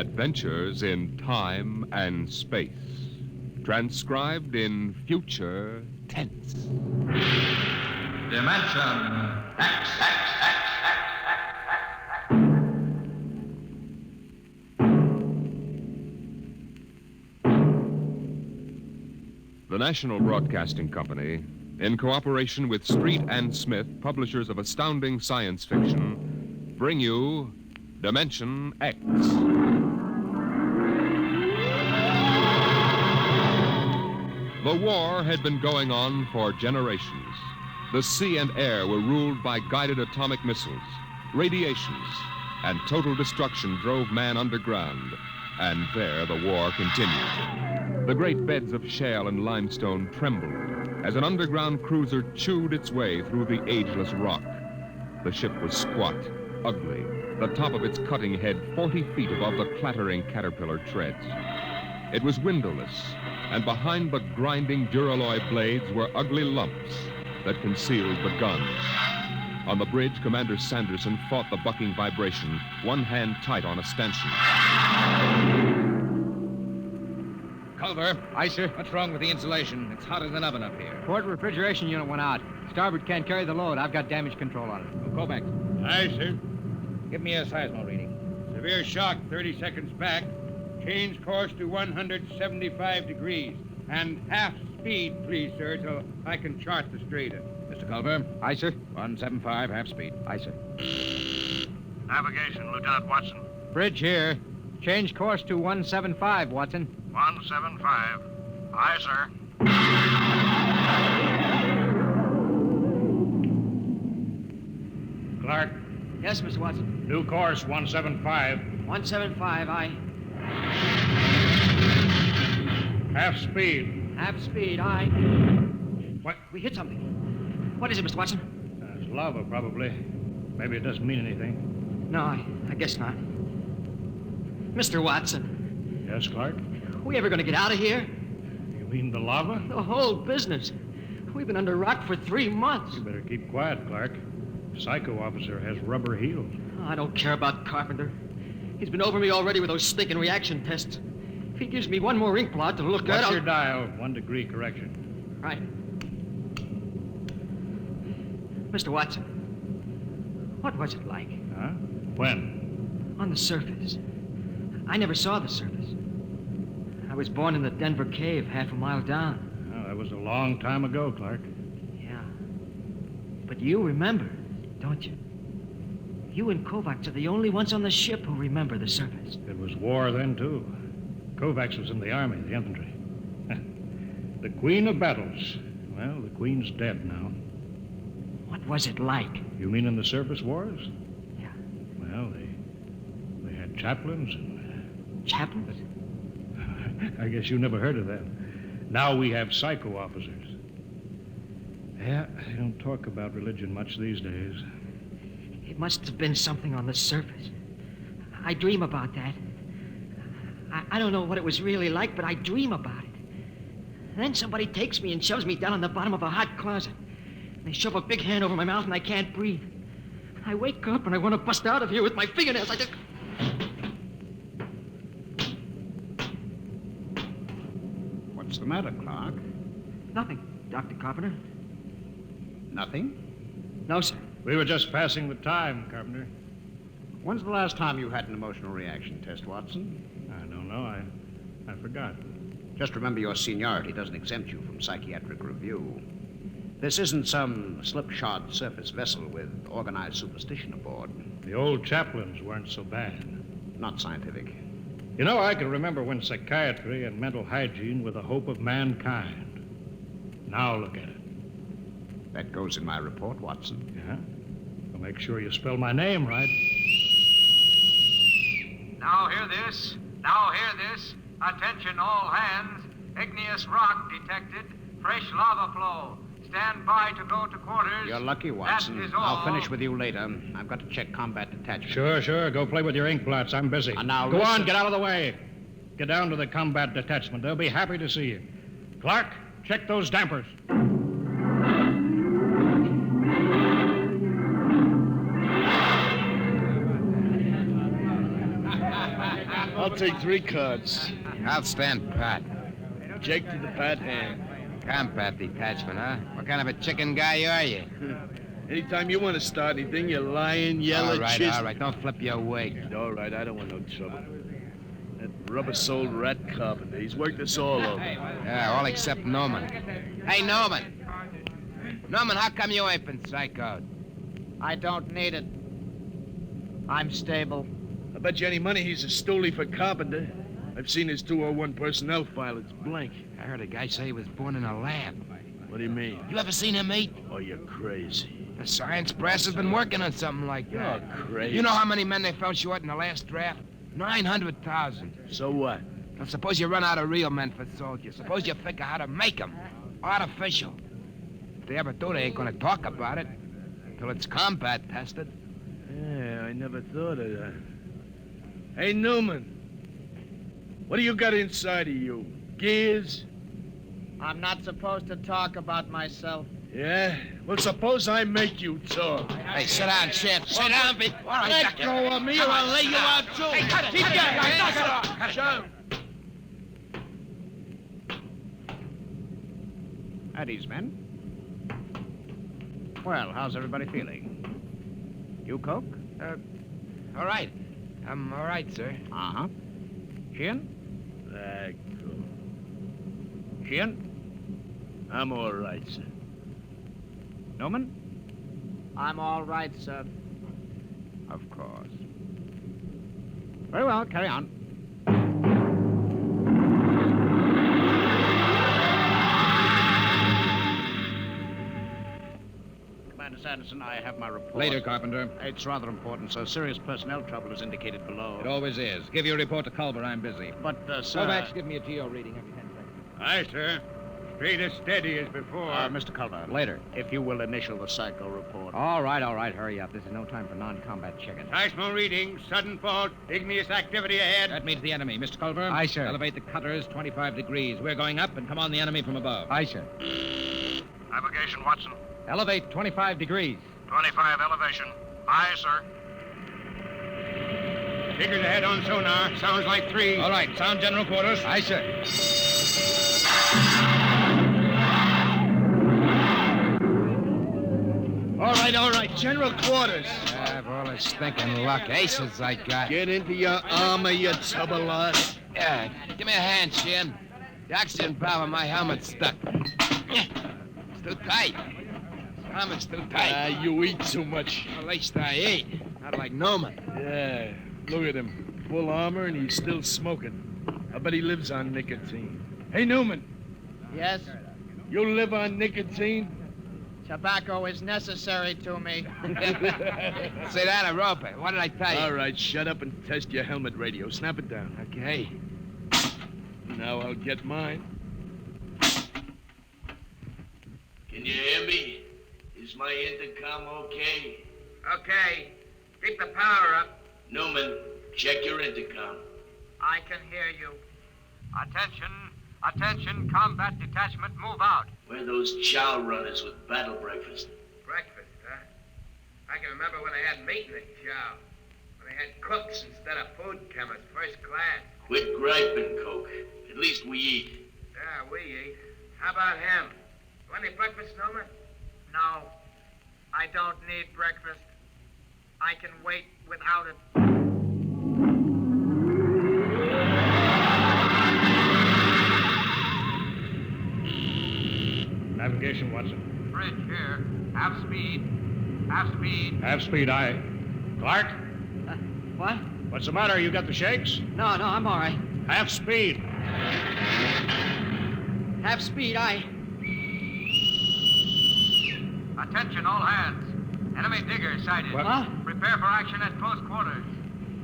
Adventures in Time and Space. Transcribed in future tense. Dimension X. The National Broadcasting Company, in cooperation with Street and Smith, publishers of astounding science fiction, bring you Dimension X. The war had been going on for generations. The sea and air were ruled by guided atomic missiles. Radiations and total destruction drove man underground, and there the war continued. The great beds of shale and limestone trembled as an underground cruiser chewed its way through the ageless rock. The ship was squat, ugly, the top of its cutting head 40 feet above the clattering caterpillar treads. It was windowless, and behind the grinding Duralloy blades were ugly lumps that concealed the guns. On the bridge, Commander Sanderson fought the bucking vibration, one hand tight on a stanchion. Culver. Aye, sir. What's wrong with the insulation? It's hot as an oven up here. Port refrigeration unit went out. Starboard can't carry the load. I've got damage control on it. Go back. Aye, sir. Give me a seismo reading. Severe shock 30 seconds back. Change course to 175 degrees. And half speed, please, sir, till I can chart the straighter. Mr. Culver. Aye, sir. 175, half speed. Aye, sir. Navigation, Lieutenant Watson. Bridge here. Change course to 175, Watson. 175. Aye, sir. Clark, Yes, Mr. Watson. new course 175. 175, aye. Half speed. Half speed, aye. What? We hit something. What is it, Mr. Watson? It's lava, probably. Maybe it doesn't mean anything. No, I guess not. Mr. Watson, Yes, Clark? we ever going to get out of here? You mean the lava? The whole business. We've been under rock for 3 months. You better keep quiet, Clark. Psycho officer has rubber heels. Oh, I don't care about Carpenter. He's been over me already with those stinking reaction tests. If he gives me one more ink blot to look at, What's I'll... your dial? 1 degree correction. Right. Mr. Watson, what was it like? Huh? When? On the surface. I never saw the surface. I was born in the Denver cave, half a mile down. Well, that was a long time ago, Clark. Yeah. But you remember, don't you? You and Kovacs are the only ones on the ship who remember the surface. It was war then, too. Kovacs was in the army, the infantry. The Queen of Battles. Well, the Queen's dead now. What was it like? You mean in the surface wars? Yeah. Well, they had chaplains and... Chaplains? I guess you never heard of that. Now we have psycho officers. Yeah, they don't talk about religion much these days. It must have been something on the surface. I dream about that. I don't know what it was really like, but I dream about it. Then somebody takes me and shoves me down on the bottom of a hot closet. They shove a big hand over my mouth and I can't breathe. I wake up and I want to bust out of here with my fingernails. I just... What's the matter, Clark? Nothing, Dr. Carpenter. Nothing? No, sir. We were just passing the time, Carpenter. When's the last time you had an emotional reaction test, Watson? I don't know. I forgot. Just remember your seniority doesn't exempt you from psychiatric review. This isn't some slipshod surface vessel with organized superstition aboard. The old chaplains weren't so bad. Not scientific. You know, I can remember when psychiatry and mental hygiene were the hope of mankind. Now look at it. That goes in my report, Watson. Yeah? Well, make sure you spell my name right. Now hear this. Now hear this. Attention all hands. Igneous rock detected. Fresh lava flow. Stand by to go to quarters. You're lucky, Watson. That is all. I'll finish with you later. I've got to check combat detachment. Sure. Go play with your ink blots. I'm busy. Now, Go listen. on, get out of the way. Get down to the combat detachment. They'll be happy to see you. Clark, check those dampers. I'll take 3 cards. I'll stand pat. Jake to the pat hand. Combat detachment, huh? What kind of a chicken guy are you? Anytime you want to start anything, you lying, yellow, All right. Don't flip your wig. All right, I don't want no trouble. That rubber-soled rat carpenter, he's worked us all over. Yeah, all except Norman. Hey, Norman. Norman, how come you ain't been psychoed? I don't need it. I'm stable. I bet you any money he's a stoolie for carpenter. I've seen his 201 personnel file. It's blank. I heard a guy say he was born in a lab. What do you mean? You ever seen him eat? Oh, you're crazy. The science brass has been working on something like that. You're crazy. You know how many men they fell short in the last draft? 900,000. So what? Now, suppose you run out of real men for soldiers. Suppose you figure how to make them. Artificial. If they ever do, they ain't gonna talk about it. Till it's combat tested. Yeah, I never thought of that. Hey, Newman. What do you got inside of you? Gears? I'm not supposed to talk about myself. Yeah? Well, suppose I make you talk. Hey, sit down, Sheriff. Sit down, be... All right, Let go of me or I'll lay you out, too. Hey, cut it. Keep Cut it, going. guys. Knock it Cut off. it. Shut up. At ease, men. Well, how's everybody feeling? You, Coke? All right. I'm all right, sir. Uh-huh. Sheehan? That cool. Sheehan? I'm all right, sir. Newman? I'm all right, sir. Of course. Very well, carry on. Commander Sanderson, I have my report. Later, Carpenter. It's rather important, sir. Serious personnel trouble is indicated below. It always is. Give your report to Culver. I'm busy. But, sir... Kovacs, give me a GO reading every 10 seconds. Aye, sir. Straight as steady as before. Mr. Culver. Later. If you will initial the psycho report. All right, hurry up. This is no time for non-combat chicken. Seismo reading, sudden fault, igneous activity ahead. That means the enemy. Mr. Culver? Aye, sir. Elevate the cutters 25 degrees. We're going up and come on the enemy from above. Aye, sir. Navigation, Watson. Elevate 25 degrees. 25 elevation. Aye, sir. Figures ahead on sonar. Sounds like 3. All right, sound general quarters. Aye, sir. All right. General quarters. Have all this stinking luck. Aces I got. Get into your armor, you tub of lot. Yeah, give me a hand, Shin. The oxygen valve on my helmet's stuck. It's too tight. This helmet's too tight. You eat too much. At least I eat. Not like Norman. Yeah, look at him. Full armor and he's still smoking. I bet he lives on nicotine. Hey, Newman, Yes? you live on nicotine? Tobacco is necessary to me. Say that, I rope it. What did I tell you? All right, shut up and test your helmet radio. Snap it down. Okay. Now I'll get mine. Can you hear me? Is my intercom okay? Okay. Keep the power up. Newman, check your intercom. I can hear you. Attention, combat detachment, move out. We're those chow runners with battle breakfast. Breakfast, huh? I can remember when I had meat in the chow. When I had cooks instead of food chemists, first class. Quit griping, Coke. At least we eat. Yeah, we eat. How about him? Want any breakfast, Newman? No, I don't need breakfast. I can wait without it. Navigation, Watson. Bridge here. Half speed. Half speed. Half speed, aye. Clark, What? what's the matter? You got the shakes? No, I'm all right. Half speed. Half speed, aye. Attention, all hands. Enemy diggers sighted. What? Huh? Prepare for action at close quarters.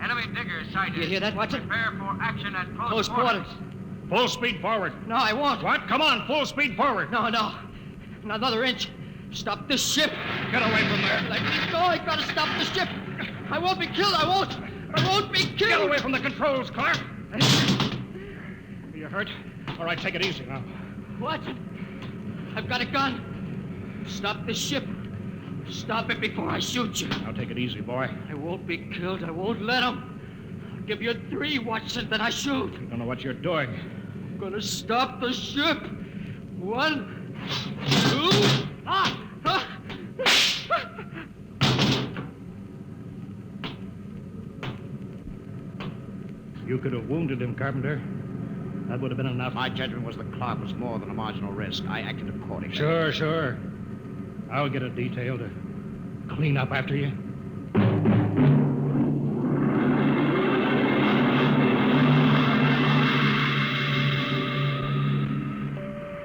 Enemy diggers sighted. You hear that, Watson? Prepare for action at Close quarters. Full speed forward. No, I won't. What? Come on, full speed forward. No. Another inch. Stop this ship. Get away from there. Let me go. I gotta stop the ship. I won't be killed. I won't be killed. Get away from the controls, Clark. You hurt? All right, take it easy now. What? I've got a gun. Stop this ship. Stop it before I shoot you. Now take it easy, boy. I won't be killed. I won't let them. give you 3, Watson, then I shoot. You don't know what you're doing. I'm gonna stop the ship. 1, 2, You could have wounded him, Carpenter. That would have been enough. My judgment was the clerk was more than a marginal risk. I acted accordingly. Sure. I'll get a detail to clean up after you.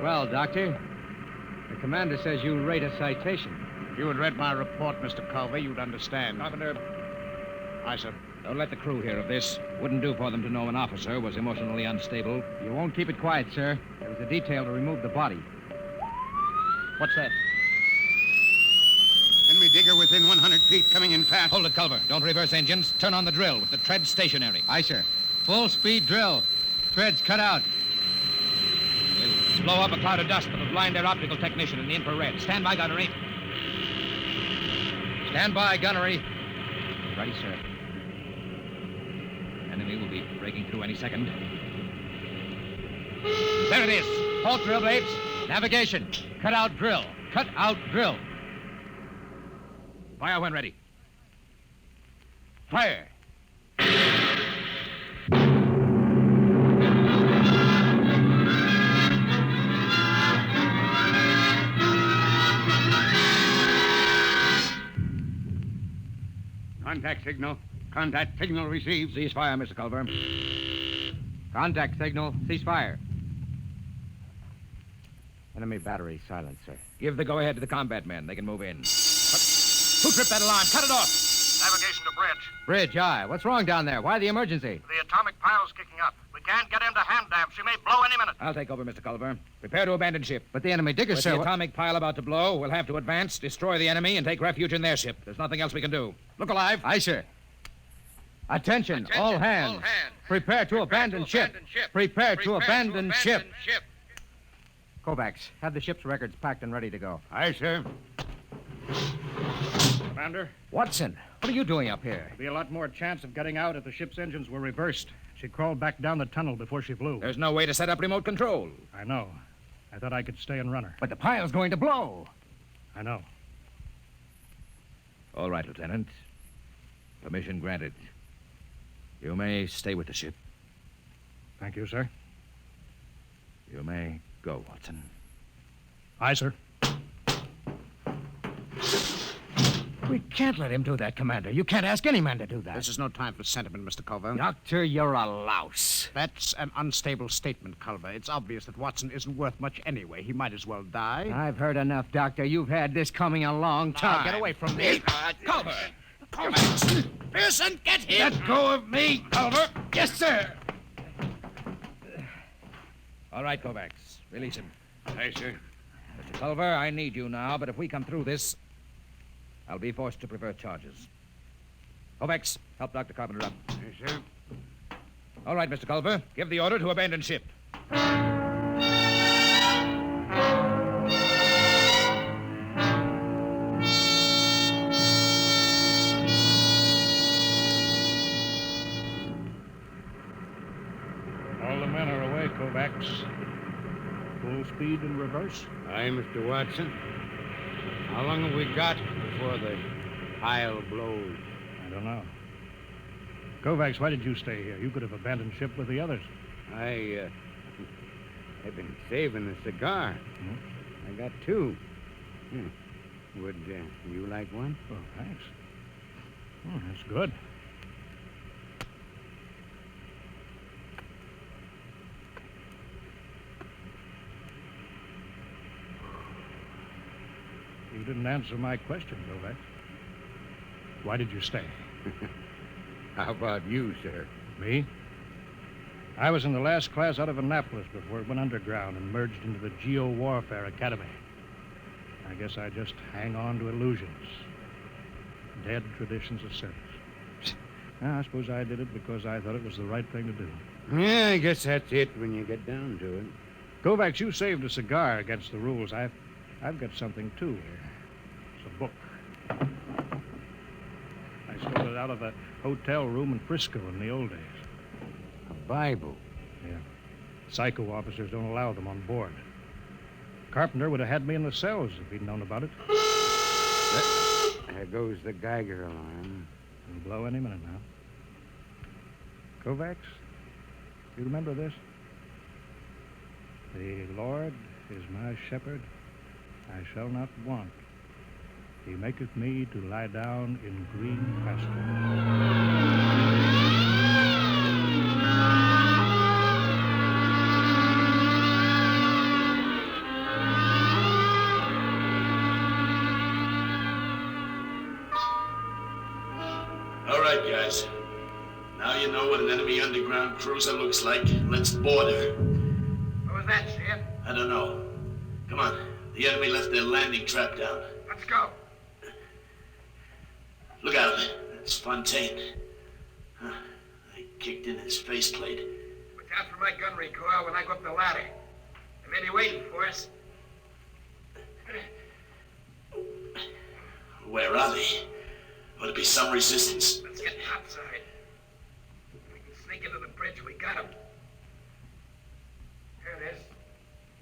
Well, Doctor, the commander says you rate a citation. If you had read my report, Mr. Culver, you'd understand. Carpenter, Aye, sir. don't let the crew hear of this. Wouldn't do for them to know an officer was emotionally unstable. You won't keep it quiet, sir. There was a detail to remove the body. What's that? Enemy digger within 100 feet, coming in fast. Hold it, Culver. Don't reverse engines. Turn on the drill with the tread stationary. Aye, sir. Full speed drill. Threads cut out. We'll blow up a cloud of dust that'll blind their optical technician in the infrared. Stand by, gunnery. Stand by, gunnery. Ready, sir. Enemy will be breaking through any second. There it is. Halt drill blades. Navigation. Cut out drill. Cut out drill. Fire when ready. Fire. Contact signal. Contact signal received. Cease fire, Mr. Culver. Contact signal. Cease fire. Enemy battery silent, sir. Give the go-ahead to the combat men. They can move in. Who tripped that alarm? Cut it off. Navigation to bridge. Bridge, aye. What's wrong down there? Why the emergency? The atomic pile's kicking up. We can't get into hand dam. She may blow any minute. I'll take over, Mr. Culver. Prepare to abandon ship. But the enemy diggers, With sir. the atomic pile about to blow, we'll have to advance, destroy the enemy, and take refuge in their ship. There's nothing else we can do. Look alive. Aye, sir. Attention, all hands. Prepare to abandon ship. Prepare to abandon ship. Kovacs, have the ship's records packed and ready to go. Aye, sir. Commander, Watson, what are you doing up here? there'd be a lot more chance of getting out if the ship's engines were reversed. She crawled back down the tunnel before she flew. There's no way to set up remote control. I know. I thought I could stay and run her. But the pile's going to blow. I know. All right, Lieutenant. Permission granted. You may stay with the ship. Thank you, sir. You may go, Watson. Aye, sir. We can't let him do that, Commander. You can't ask any man to do that. This is no time for sentiment, Mr. Culver. Doctor, you're a louse. That's an unstable statement, Culver. It's obvious that Watson isn't worth much anyway. He might as well die. I've heard enough, Doctor. You've had this coming a long time. Now, get away from me. Culver! Pearson, get him! Let go of me, Culver. Yes, sir. All right, Kovacs. Release him. Aye, sir. Mr. Culver, I need you now, but if we come through this, I'll be forced to prefer charges. Kovacs, help Dr. Carpenter up. Aye, sir. All right, Mr. Culver. Give the order to abandon ship. All the men are away, Kovacs. Full speed in reverse. Aye, Mr. Watson. How long have we got before the pile blows? I don't know. Kovacs, why did you stay here? You could have abandoned ship with the others. I've been saving a cigar. Hmm? I got 2. Would you like one? Oh, thanks. That's good. You didn't answer my question, Kovacs. Why did you stay? How about you, sir? Me? I was in the last class out of Annapolis before it went underground and merged into the Geo Warfare Academy. I guess I just hang on to illusions. Dead traditions of service. I suppose I did it because I thought it was the right thing to do. Yeah, I guess that's it when you get down to it. Kovacs, you saved a cigar against the rules. I've got something, too. It's a book. I stole it out of a hotel room in Frisco in the old days. A Bible. Yeah. Psycho officers don't allow them on board. Carpenter would have had me in the cells if he'd known about it. There goes the Geiger alarm. It'll blow any minute now. Kovacs, you remember this? The Lord is my shepherd, I shall not want. He maketh me to lie down in green pastures. All right, guys. Now you know what an enemy underground cruiser looks like. Let's board her. What was that, Sheriff? I don't know. Come on. The enemy left their landing trap down. Let's go. Look out. That's Fontaine. Huh. I kicked in his faceplate. Watch out for my gun recoil when I go up the ladder. They may be waiting for us. Where are they? Ought to be some resistance. Let's get topside. If we can sneak into the bridge, we got 'em. There it is.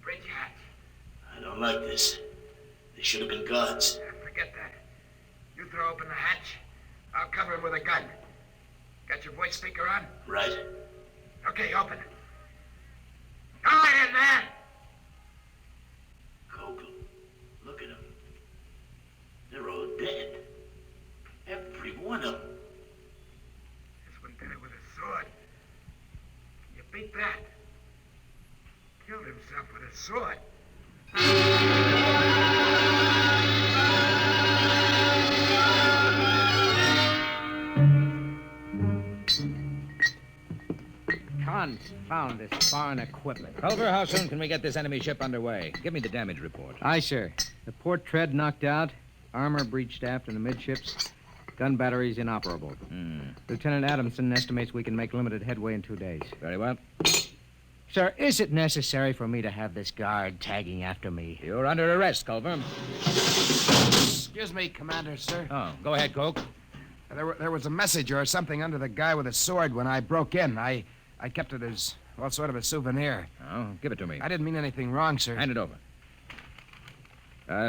Bridge hatch. I don't like this. They should have been guards. Forget that. You throw open the hatch. I'll cover him with a gun. Got your voice speaker on? Right. Okay, open. Go ahead, man! Kogel. Look at them. They're all dead. Every one of them. This one did it with a sword. Can you beat that? Killed himself with a sword. Confound this foreign equipment. Culver, how soon can we get this enemy ship underway? Give me the damage report. Aye, sir. The port tread knocked out, armor breached aft in the midships, gun batteries inoperable. Lieutenant Adamson estimates we can make limited headway in 2 days. Very well. Sir, is it necessary for me to have this guard tagging after me? You're under arrest, Culver. Excuse me, Commander, sir. Oh, go ahead, Coke. There was a message or something under the guy with a sword when I broke in. I kept it as, well, sort of a souvenir. Oh, give it to me. I didn't mean anything wrong, sir. Hand it over.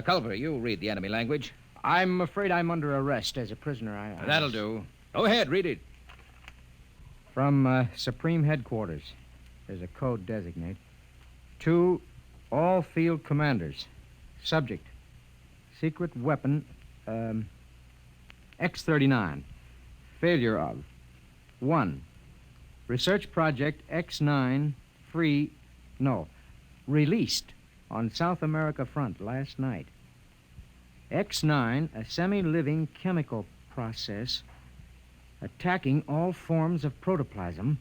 Culver, you read the enemy language. I'm afraid I'm under arrest as a prisoner. That'll do. Go ahead, read it. From Supreme Headquarters. There's a code designate. To all field commanders. Subject. Secret weapon, X-39. Failure of. 1. Research project X9 released on South America front last night. X9, a semi-living chemical process attacking all forms of protoplasm,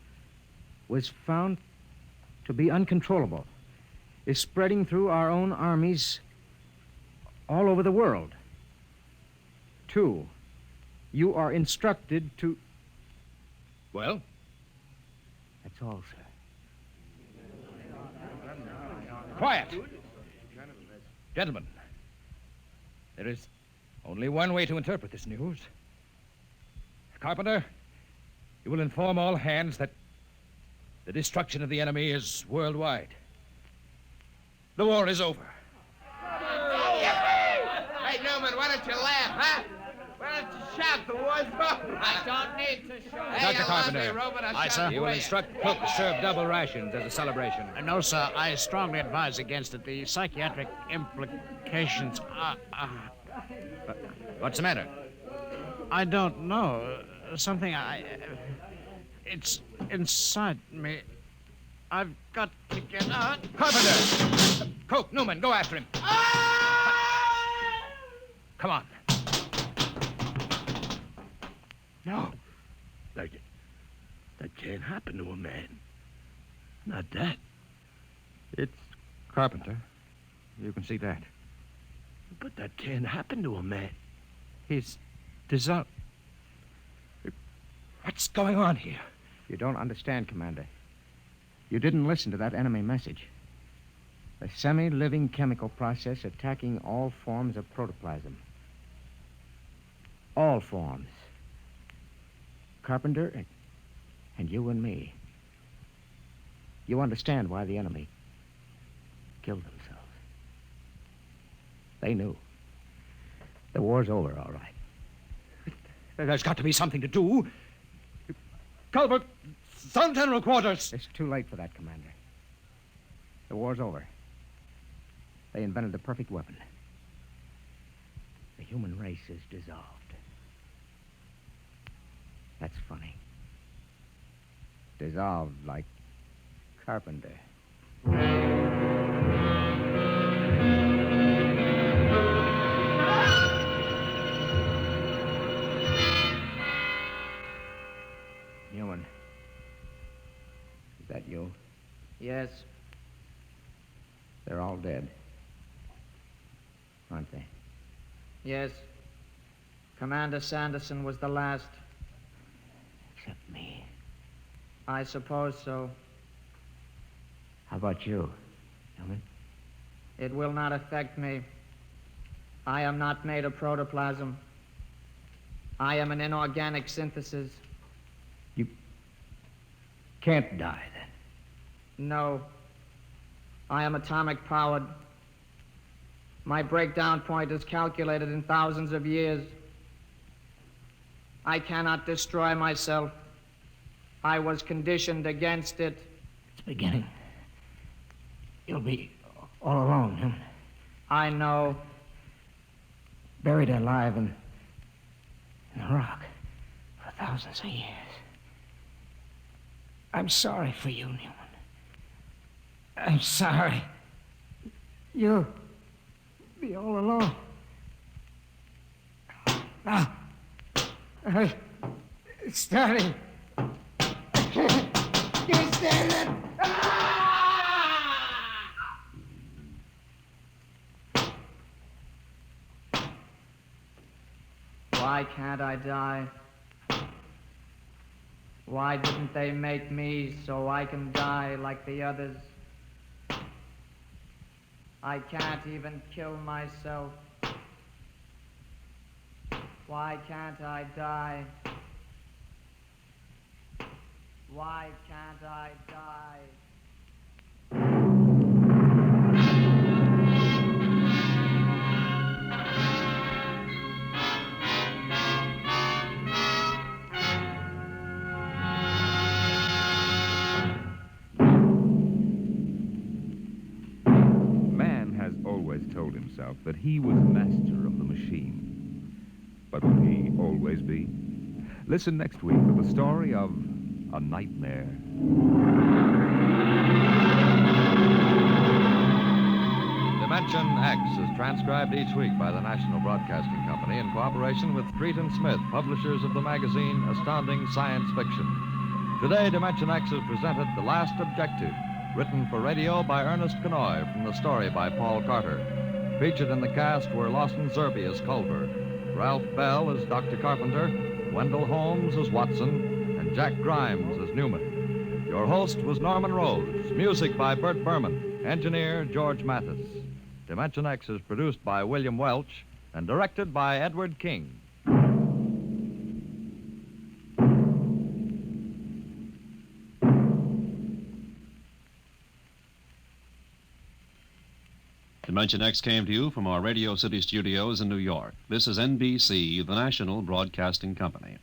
was found to be uncontrollable, is spreading through our own armies all over the world. 2, you are instructed to... Well? That's all, sir. Quiet. Gentlemen, there is only one way to interpret this news. Carpenter, you will inform all hands that the destruction of the enemy is worldwide. The war is over. Hey, Newman, why don't you laugh, huh? Why don't you shout the war's over? I don't need to shout. Hey, Dr. Carpenter. Robot, Aye, sir. You will instruct cook to serve double rations as a celebration. No, sir. I strongly advise against it. The psychiatric implications are... What's the matter? I don't know. Something it's inside me. I've got to get out. Carpenter! Coke, Newman, go after him. Come on. No. That can't happen to a man. Not that. It's Carpenter. You can see that. But that can't happen to a man. He's dissolved. What's going on here? You don't understand, Commander. You didn't listen to that enemy message. A semi-living chemical process attacking all forms of protoplasm. All forms. Carpenter, and you and me. You understand why the enemy killed themselves. They knew. The war's over, all right. There's got to be something to do. Culver, Sun General Quarters. It's too late for that, Commander. The war's over. They invented the perfect weapon. The human race is dissolved. That's funny. Dissolved like Carpenter. Newman. Is that you? Yes. They're all dead. Aren't they? Yes. Commander Sanderson was the last. Except me. I suppose so. How about you, Newman? It will not affect me. I am not made of protoplasm. I am an inorganic synthesis. You can't die, then. No. I am atomic powered. My breakdown point is calculated in thousands of years. I cannot destroy myself. I was conditioned against it. It's beginning. You'll be all alone, Newman. I know. Buried alive in the rock for thousands of years. I'm sorry for you, Newman. I'm sorry. You'll be all alone. Now, it's starting. Can't stand it. Why can't I die? Why didn't they make me so I can die like the others? I can't even kill myself. Why can't I die? Why can't I die? Told himself that he was master of the machine. But will he always be? Listen next week to the story of a nightmare. Dimension X is transcribed each week by the National Broadcasting Company in cooperation with Street and Smith, publishers of the magazine Astounding Science Fiction. Today, Dimension X has presented The Last Objective, written for radio by Ernest Kenoy from the story by Paul Carter. Featured in the cast were Lawson Zerbe as Culver, Ralph Bell as Dr. Carpenter, Wendell Holmes as Watson, and Jack Grimes as Newman. Your host was Norman Rose. Music by Bert Berman. Engineer George Mathis. Dimension X is produced by William Welch and directed by Edward King. Dimension X came to you from our Radio City studios in New York. This is NBC, the National Broadcasting Company.